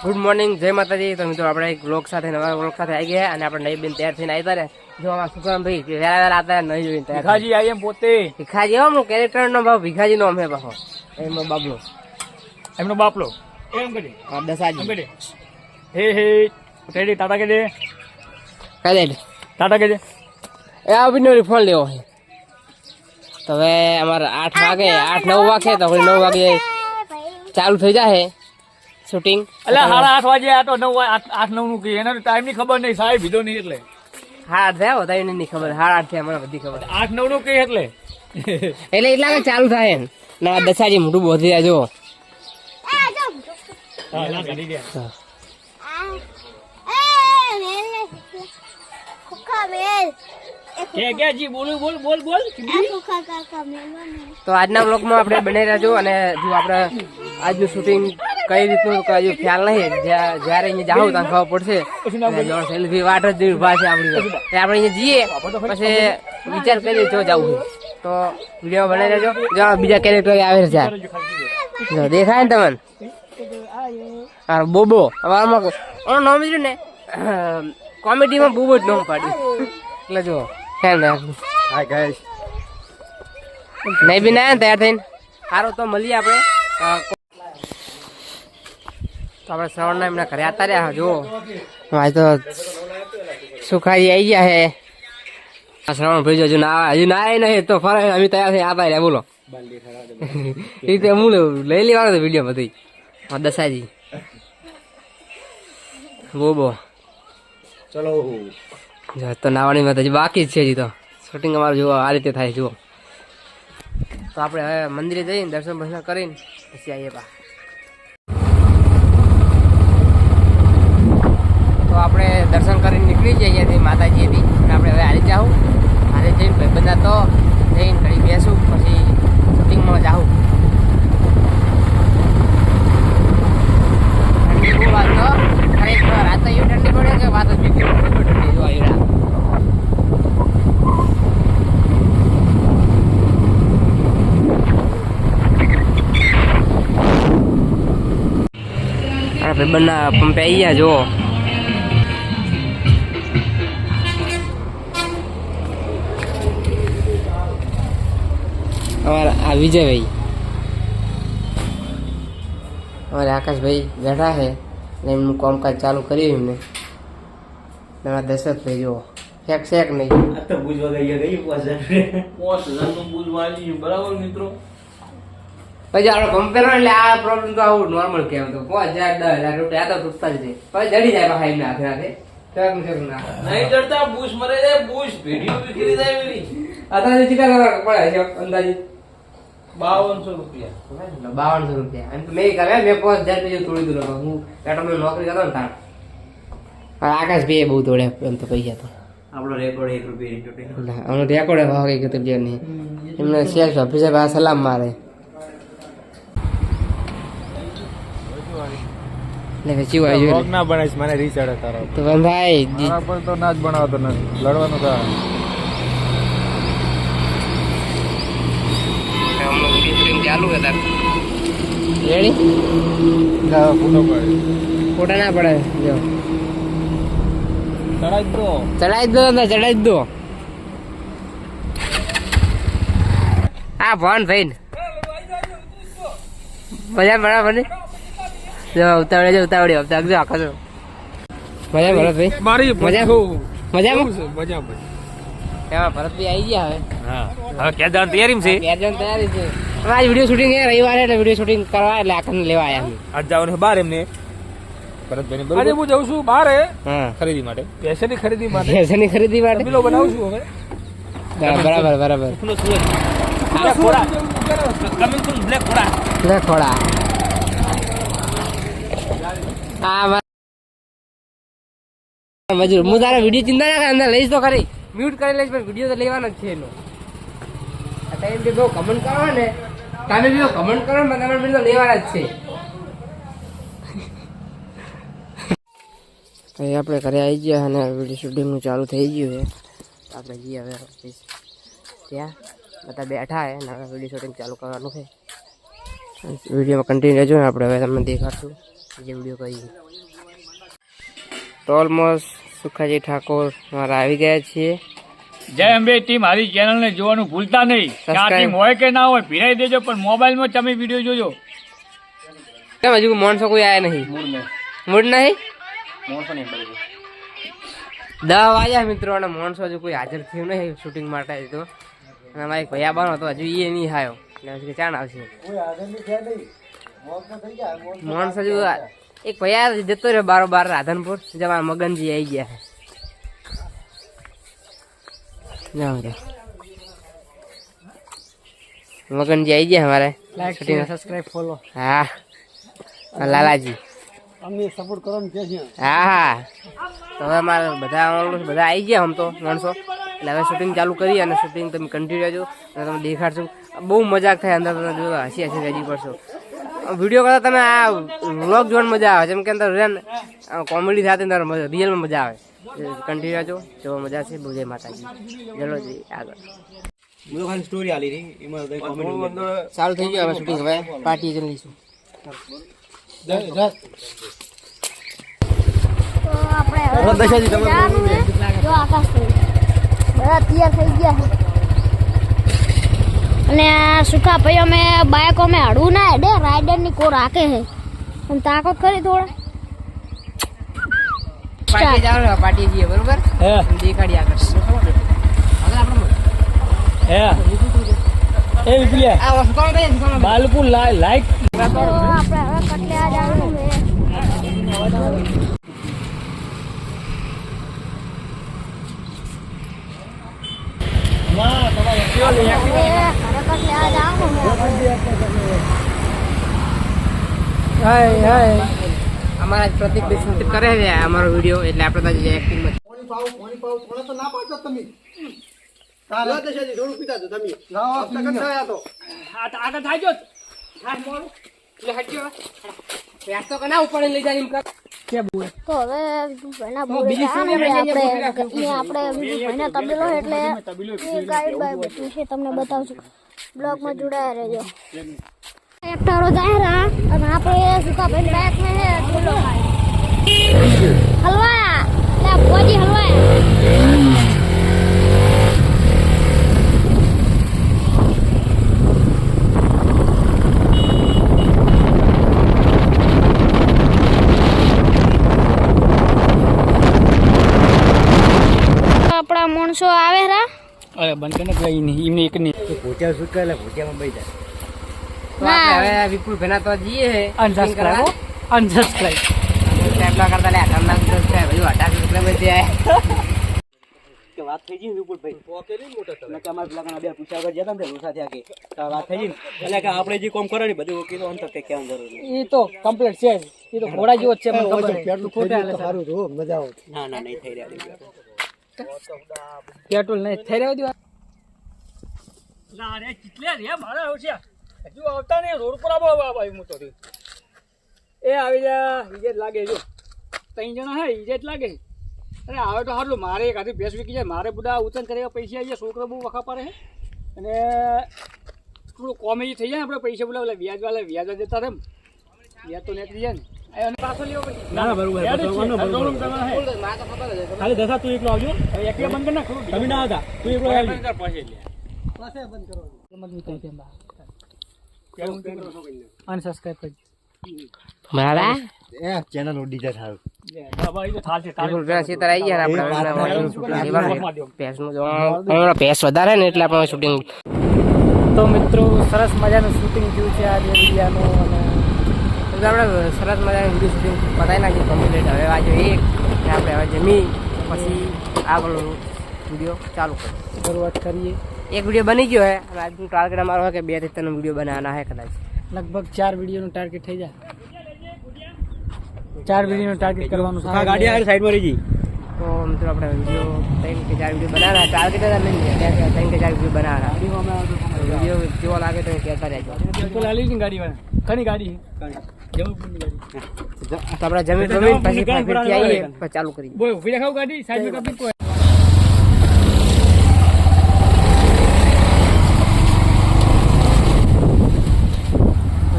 Good morning, જય માતાજી. તો મિત્રો આપણે એક વ્લોગ સાથે નવા વ્લોગ સાથે આવી ગયા અને આપણે નવી બેન તૈયાર થઈને આવ્યા રે. જો આમાં સુકામ ભાઈ વેલા વેલા આતા નહીં જોઈને તૈયાર. ભીખાજી આઈ એમ પોતે. ભીખાજી હો, હું કેરેક્ટર નો ભાવ ભીખાજી નો અમે પાછો એમનો બાબલો, એમનો બાપલો એમ કરી દસાજી કરી હે હે રેડી ટાટા કે દે કઈ દે ટાટા કે દે એ આવીને ફોન લેવો છે. તો હવે અમારે 8 વાગે 8-9 વાગે તો 9 વાગે ચાલુ થઈ જાય શૂટિંગ. એટલે 8:30 વાગે આ તો 8-9 નું કી એનો ટાઈમ ની ખબર નહીં, સાહેબ બીજો નહીં એટલે 8:30 થયા બતાવી નહીં ખબર. 8:30 થયા મને બધી ખબર. 8-9 નું કી એટલે એટલા કે ચાલુ થાય ના દસાજી મોટું બોધી જાય જો. હા ના કરી દે કે જી બોલ બોલ બોલ બોલ. તો આજના બ્લોગમાં આપણે બની રહેજો અને જો આપણે આજનું શૂટિંગ કઈ રીતનું કઈ ખ્યાલ નહીં, જ્યારે અહીંયા જાવ ત્યાં ખબર પડશે. સેલ્ફી વાટ જ ઉભા છે આપણી, આપણે અહીંયા જઈએ પછી વિચાર કરીએ જો જવું તો વિડીયો બનાવી રહેજો. જો બીજા કેરેક્ટર આવે છે દેખાય ને તમને. હા બોબો અમારામાં નામ લીધું ને કોમેડીમાં બોબો જ નામ પાડ્યું એટલે જો હાય ગાઈસ નહીં બી ના તૈયાર થઈને સારું તો મળીએ આપણે. તો આપણે શ્રવણના એમના ઘરે આવતા રહ્યા જો આજ તો સુખાજી આવી ગયા હે. શ્રવણ ભાઈ હજુ ના નહીં તો ફરે અમે તૈયાર થઈ આવતા રહ્યા. બોલો એ રીતે હું લઈ લેવાનો વિડીયો બધી દસાજી બોબો ચલો તો નાવાની વાત હજી બાકી જ છે. હજી તો શૂટિંગ અમારું જુઓ આ રીતે થાય જુઓ. તો આપણે હવે મંદિરે જઈને દર્શન ભર્શન કરીને પછી આવીએ પા. તો આપણે દર્શન કરીને નીકળી જઈએ અહીંયાથી માતાજીથી. આપણે હવે હારી જાઉં, હારે જઈને ભાઈબંધા તો જઈને ઘડી બેસું પછી શૂટિંગમાં જાઉં. ઠંડી બહુ વાત તો ખરેખર રાત તો એવું ઠંડી પડે કે વાત જ બીજી ઠંડી જો આવ્યા. ભાઈબંધના પંપે આવી ગયા જુઓ. અમારા આ વિજયભાઈ, અમારે આકાશભાઈ બેઠા છે ને એમનું કામકાજ ચાલુ કર્યું એમને. અમારા દશરથભાઈ જુઓ શેક શેક નહીં બરાબર મિત્રો. પછી આપણે કમ્પેર એટલે આ પ્રોબ્લેમ તો આવું નોર્મલ કહેવાય. તો 5,000-10,000 રૂપિયા તો તૂટતા જ જાય. પછી જડી જાય પાછા એમને હાથે હાથે નહીં ચડતા બુશ મરે જાય, બુશ ભેડીઓ વિખરી જાય વેરી. અત્યારે ચીકા પડે છે અંદાજે 5200 રૂપિયા. 5200 રૂપિયા એમ તો મેં કર્યા. મેં 5,000 બીજું તોડી દીધું. હું પેટ્રોલ નોકરી કરતો ને તાર આકાશભાઈ બહુ તોડે એમ તો પૈસા તો. આપણો રેકોર્ડ 1 રૂપિયા અમને રેકોર્ડ ભાવ કઈ કીધું નહીં. એમને સેલ્સ ઓફિસર પાસે સલામ મારે ના બનાવીશ મને રીચડે તારો તો ભાઈ પણ તો ના જ બનાવતો નથી, લડવાનું તો ચાલુ છે તાર રેડી ફોટા ના પડે જો ચડાઈ દો હા ભણ ભાઈ મજા બરાબર ને ઉતાવળે ઉતાવળે આખો મજા ભરતભાઈ મારી મજા મજામાં એમાં ભરતભાઈ આવી ગયા હવે. હવે કેદાર તૈયારી છે, તૈયારી છે. આજ વિડીયો શૂટિંગ છે રવિવારે એટલે વિડીયો શૂટિંગ કરવા એટલે આખને લેવા આવ્યા અમે. આજ જવાનું બહાર એમને ભરતભાઈ આજે હું જઉં છું બહાર ખરીદી માટે, પેશનની ખરીદી માટે બિલો બનાવું છું હવે. બરાબર બ્લેક ખોડા મજૂર. હું તારા વિડીયો ચિંતા ના કર, અંદર લઈશ તો ખરી, મ્યુટ કરી લઈશ પણ વિડીયો તો લેવાનો જ છે એનો. તમે બી બહુ કમેન્ટ કરો ને, તમે બી કમેન્ટ કરો ને તમારે વિડીયો લેવાના જ છે. આપણે ઘરે આવી ગયા અને વિડીયો શૂટિંગનું ચાલુ થઈ ગયું છે. આપણે જઈએ હવે ત્યાં બધા બેઠા છે ને હવે વિડીયો શૂટિંગ ચાલુ કરવાનું છે. વિડીયોમાં કન્ટિન્યુ રહેજો ને આપણે હવે તમને દેખાડશું. જે વિડીયો કરી તો ઓલમોસ્ટ સુખાજી ઠાકોર મારા આવી ગયા છીએ. જય અંબે ટીમ મારી ચેનલને જોવાનું ભૂલતા નહીં. આ ટીમ હોય કે ના હોય ભીરાઈ દેજો, પણ મોબાઈલમાં તમે વિડીયો જોજો. કેમ હજુ માણસો કોઈ આયા નહીં? મૂડ નહીં? 10 વાગ્યા મિત્રો, અને માણસો હજુ કોઈ હાજર થયું નહીં શૂટિંગ માટે. તો અને અમારા એક ભૈયા બનો તો હજુ એ નહીં આવ્યો, એટલે હજુ ચાણ આવશે માણસ. હજુ એક ભૈયા જતો રહ્યો બારોબાર રાધનપુર જવા, મગનજી આવી ગયા છે. મગનજી આવી ગયા અમારે. Like subscribe follow. હા લાલાજી અમને સપોર્ટ કરો ને કે છે. હા હા, તો હવે અમારે બધા આવી ગયા આમ તો માણસો. એટલે હવે શૂટિંગ ચાલુ કરી, અને શૂટિંગ તમે કન્ટિન્યુ રહેજો અને તમે દેખાડશો. બહુ મજાક થાય અંદર, તમે જો હસી રેડી પડશો. વિડીયો કરતા તમે આ વ્લોગ જોવાની મજા આવે, જેમ કે અંદર કોમેડી સાથે અંદર રિયલમાં મજા આવે. કન્ટિન્યુ રહેજો, જો મજા છે. બહુ જય માતાજી. ચલો જઈએ આગળ. સ્ટોરી આલી રહી એમાં ચાલુ થઈ ગયું હવે શૂટિંગ. હવે પાર્ટી જઈ લઈશું. તો આપણે હવે જવાનું છે. જો આકાશ બધા તૈયાર થઈ ગયા છે, અને આ સુખા ભાઈ અમે બાઇકો અમે હડવું ના હેડે, રાઇડર ની કો રાખે છે. અને તાકાત કરી થોડા પાર્ટી જવાનું, પાર્ટી જઈએ બરોબર. દેખાડી આગળ બાલકુલ લાઈક આપણે હવે કટલે જવાનું છે. અમારા પ્રતિક શૂટ કરે છે અમારો વિડીયો, એટલે આપણે તો એક્ટિંગ આગળ થાય તો કના ઉપર લઈ જાય એમ કર. તો હવે ભાઈના બોલે આપણે ભાઈના તબેલો એટલે ગાઈડ બાય બધું છે તમને બતાવશું. બ્લોગમાં જોડાયા રહેજો. એકટારો જાય રા, અને આપણે સુકા ભાઈ બાઈક માં હે બોલો હલવાયા લે પોજી હલવાયા. આપણા માણસો આવે રા. અરે બંધ કરીને કઈ નહીં, એમને એક નહીં. ભૂતિયા સુકા એટલે ભૂતિયામાં બેસી જાય. તો આપણે હવે વિપુલ ભેના તો જઈએ હે અનસબસ્ક્રાઇબ એટલા કરતા લે ઘરના સબસ્ક્રાઇબ હજુ 18 સબસ્ક્રાઇબ જાય. કે વાત થઈ ગઈ વિપુલભાઈ પોકેલી મોટા તમે કે અમાર પેલા બે પૂછા વગર જતા ને રોસા થયા કે વાત થઈ ગઈ એટલે કે આપણે જે કામ કરો ને બધું ઓકેલો અંત કે કેમ જરૂર એ તો કમ્પ્લીટ છે. એ તો ઘોડા જેવો જ છે, મને ખબર છે. સારું જો મજા આવે. ના ના નહીં થઈ રહ્યા પેટ્રોલ નહીં થઈ રહ્યો દીવા. ના રે કેટલે રે મારા આવશે હજુ આવતા ને રોડ પર આવી મોટો એ આવી જા. ઈજેટ લાગે જો 3 જણા હે ઈજેટ લાગે. અરે આવે તો સારું. મારે એક આધી ભેંસ વીકી જાય, મારે બધા ઉતન કરે પૈસા આવી જાય. છોકરો બહુ વખા પડે છે, અને થોડું કોમેડી થઈ જાય. આપણે પૈસા બોલા વ્યાજ દેતા રહે, વ્યાજ તો નીકળી જાય ને. અને પાછો લેવો પછી ના બરોબર ખાલી દસા તું એકલો આવજો. એકલા બંધ કરી નાખ. તમે ના હતા તું એકલો આવજો. અનસબસ્ક્રાઇબ કરજો મારા ચેનલ ઉડી જાય સારું. વિપુલ ભેના સીતર આવી ગયા ને આપણે ભેંસ વધારે ને એટલે આપણે શૂટિંગ. તો મિત્રો સરસ મજાનું શૂટિંગ થયું છે આજે વિડીયાનું, અને આપણે સરસ મજાનું વિડીયો શૂટિંગ પતાવી નાખ્યું કમ્પ્લીટ. હવે આજે એક આપણે હવે જમી પછી આગળ વિડીયો ચાલુ કરીએ, શરૂઆત કરીએ. એક વિડીયો બની ગયો હે. આજનું ટાર્ગેટ અમારો હોય કે 2 થી 3 વિડીયો બનાવવાના હે. કદાચ લગભગ 4 વિડીયોનું ટાર્ગેટ થઈ જાય. 4 વિડીયોનું ટાર્ગેટ કરવાનું છે. ગાડી આગળ સાઈડમાં રહી ગઈ. તો મિત્રો આપણે વિડીયો 3 કે 4 વિડીયો બનાવવાના. ટાર્ગેટ જ નહીં 3 કે 4 વિડીયો બનાવવાના. વિડીયો કેવો લાગે તો કહેતા રહેજો. તો લાલી ની ગાડી વાળા ઘણી ગાડી જમપુરની ગાડી. તો આપણે જમી પછી ફરીથી આવીએ પછી ચાલુ કરીએ. બોય ઉભી રાખાવ ગાડી સાઈડમાં કાપી કોઈ.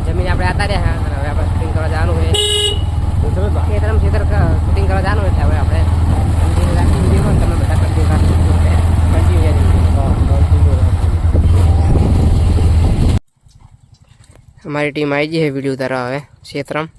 જમીન આપણે આતા રહ્યા, હવે આપણે શૂટિંગ કરવા જવાનું હોય. ખેતરમાં ખેતર શૂટિંગ કરવા જવાનું એટલે હવે આપણે રાખી વિડીયો તમે બધા કરી અમારી ટીમ આવી ગઈ છે વિડીયો ઉતારવા હવે ક્ષેત્રમાં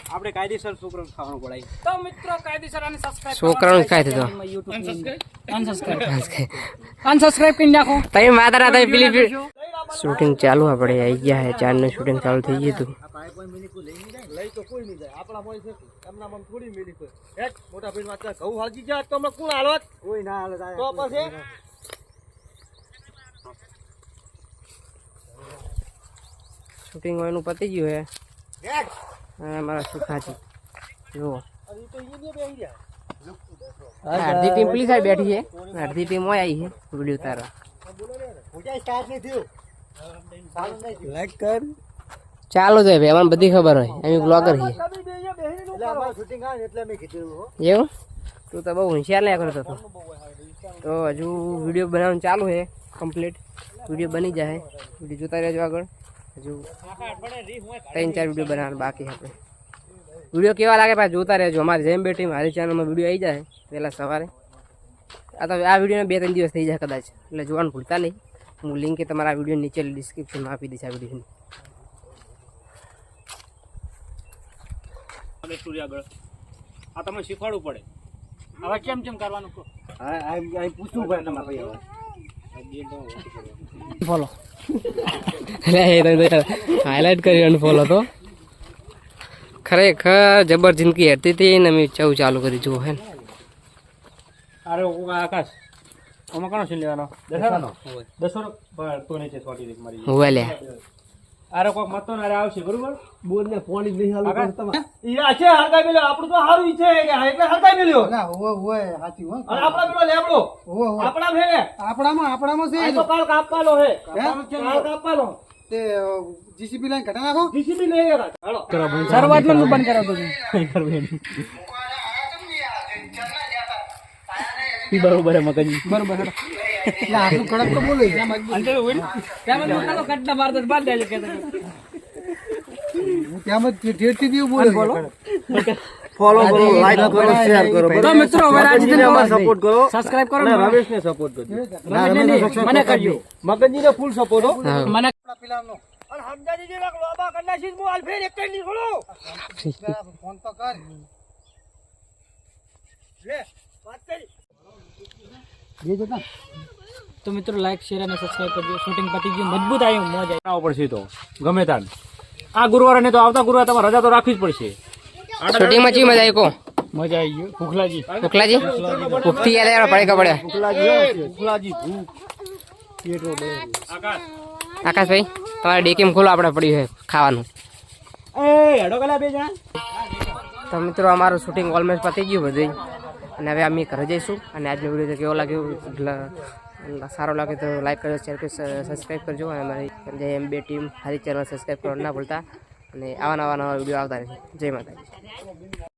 આપણે કાયદેસર છોકરાને ખાવાનું પડાય તો મિત્રો કાયદેસર અને સબસ્ક્રાઇબ છોકરાઓને કાંઈ થતો અનસબસ્ક્રાઇબ કરી નાખો તમે માતા હતા પેલી શૂટિંગ ચાલુ આપણે આવી ગયા છે 4 ને શૂટિંગ ચાલુ થઈ ગયું હતું લઈ તો કોઈ નહીં જાય આપણા મોય છે એમના મન થોડી મેલી કોઈ હેટ મોટા ભાઈ વાત ઘઉં હાલજી જાય તો અમે કોણ હાલત કોઈ ના હાલત તો પછી શૂટિંગ એનું પતી ગયું છે અને મારા સુખાજી જુઓ અડધી ટીમ પેલી સાઈડ બેઠી છે અડધી ટીમ હોય આવી છે વિડીયો ઉતારવા લાઈક કર ચાલો જાય ભાઈ અમને બધી ખબર હોય અમે બ્લોગર છીએ શૂટિંગ આવે એટલે મેં કીધું એવું તું તો બહુ હોશિયાર ના કરતો હતો તો હજુ વિડીયો બનાવવાનું ચાલુ છે કમ્પ્લીટ વિડીયો બની જાય વિડીયો જોતા રહેજો આગળ હજુ 3-4 વિડીયો બનાવવાનું બાકી આપણે વિડીયો કેવા લાગે ભાઈ જોતા રહેજો અમારી જેમ બેટી મારી ચેનલમાં વિડીયો આવી જાય પહેલાં સવારે આ તો આ વિડીયોને 2-3 દિવસ થઈ જાય કદાચ એટલે જોવાનું ભૂલતા નહીં હું લિંક તમારા વિડીયો નીચે ડિસ્ક્રિપ્શનમાં આપી દઈશ આ વિડીયોની આગળ આ તમે શીખવાડવું પડે હવે કેમ કેમ કરવાનું કહો હા પૂછવું પડે તમારે ભાઈ ફોલો હાઇલાઇટ કરી અનફોલો તો ખરેખર જબર જિંદગી હેરતી હતી ને મેં ચૌ ચાલુ કરી જુઓ હે ને અરે આકાશ આમાં કોનો સીન લેવાનો દસો તો નીચે છોટી દે મારી હુવા લે અરે કોક મતો ને અરે આવશે બરોબર બોલ ને ફોન જ નહીં હાલ તમારે ઈ આ છે હરકાઈ મેલ્યો આપણું તો હારું ઈ છે કે એટલે હરકાઈ મેલ્યો ના હોય સાચી હોય અને આપણા પેલો લેબડો આપણા ભે આપણામાં છે આ તો કાલ કાપવાનો હે કાલ કાપવાનો તે જીસીબી લાઈન ઘટા નાખો જીસીબી લઈ ગયા હાલો શરૂઆતમાં હું બંધ કરાવતો છું બરોબર મગજી બરોબર આટલું કડક તો બોલે ત્યાં જ ઠેરથી દેવું બોલે ફોલો કરો લાઈક કરો શેર કરો તો મિત્રો હવે રાજદીને સપોર્ટ કરો સબસ્ક્રાઇબ કરો અને રમેશને સપોર્ટ કરજો મને કરજો મગનજીને ફૂલ સપોર્ટ હો મને પેલાનો અને હમદાજી જે લોબા કન્નાશી હું હાલ ફેર એક ની ખોલો ફોન તો કર લે વાત કરી જે જતા તો મિત્રો લાઈક શેર અને સબસ્ક્રાઇબ કરજો શૂટિંગ પતી ગયું મજબૂત આવ્યું મોજ આવી પડશે તો ગમે તાન આ ગુરુવારે ને તો આવતા ગુરુવારે તમારે રજા તો રાખવી જ પડશે શૂટિંગમાં ચી મજા આવી કો મજા આવી ગયું ભૂખલાજી ભૂખલાજી ભૂખથી યાદ આવ્યા પડે ફૂલાજી આકાશભાઈ તમારે ડેકીમ ખોલો આપણે પડ્યું છે ખાવાનું એ હેડો કલા બે જણા તો મિત્રો અમારું શૂટિંગ ઓલમોસ્ટ પતી ગયું બધું અને હવે અમે ઘરે જઈશું અને આજનો વિડીયો કેવો લાગ્યો સારો લાગે તો લાઈક કરજો શેર કરજો સબસ્ક્રાઈબ કરજો અને અમારી જે MB ટીમ હારી ચેનલ સબસ્ક્રાઈબ કરવાનું ના ભૂલતા અને આવા નવા વિડીયો આવતા રહેશે જય માતાજી